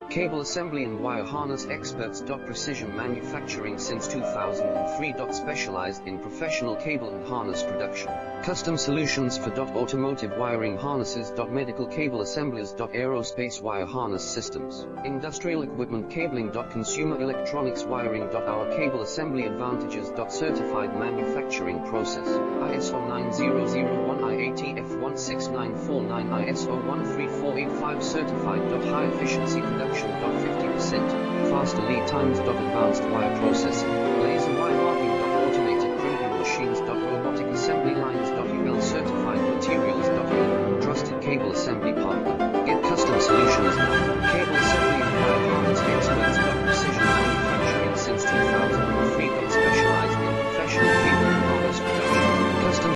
Cable assembly and wire harness experts. Precision manufacturing since 2003. Specialized in professional cable and harness production. Custom solutions for automotive wiring harnesses. Medical cable assemblies. Aerospace wire harness systems. Industrial equipment cabling. Consumer electronics wiring. Our cable assembly advantages. Certified manufacturing process. ISO 9001 IATF 16949 ISO 13485 certified. High efficiency production. 50% faster lead times. Advanced wire processing. Laser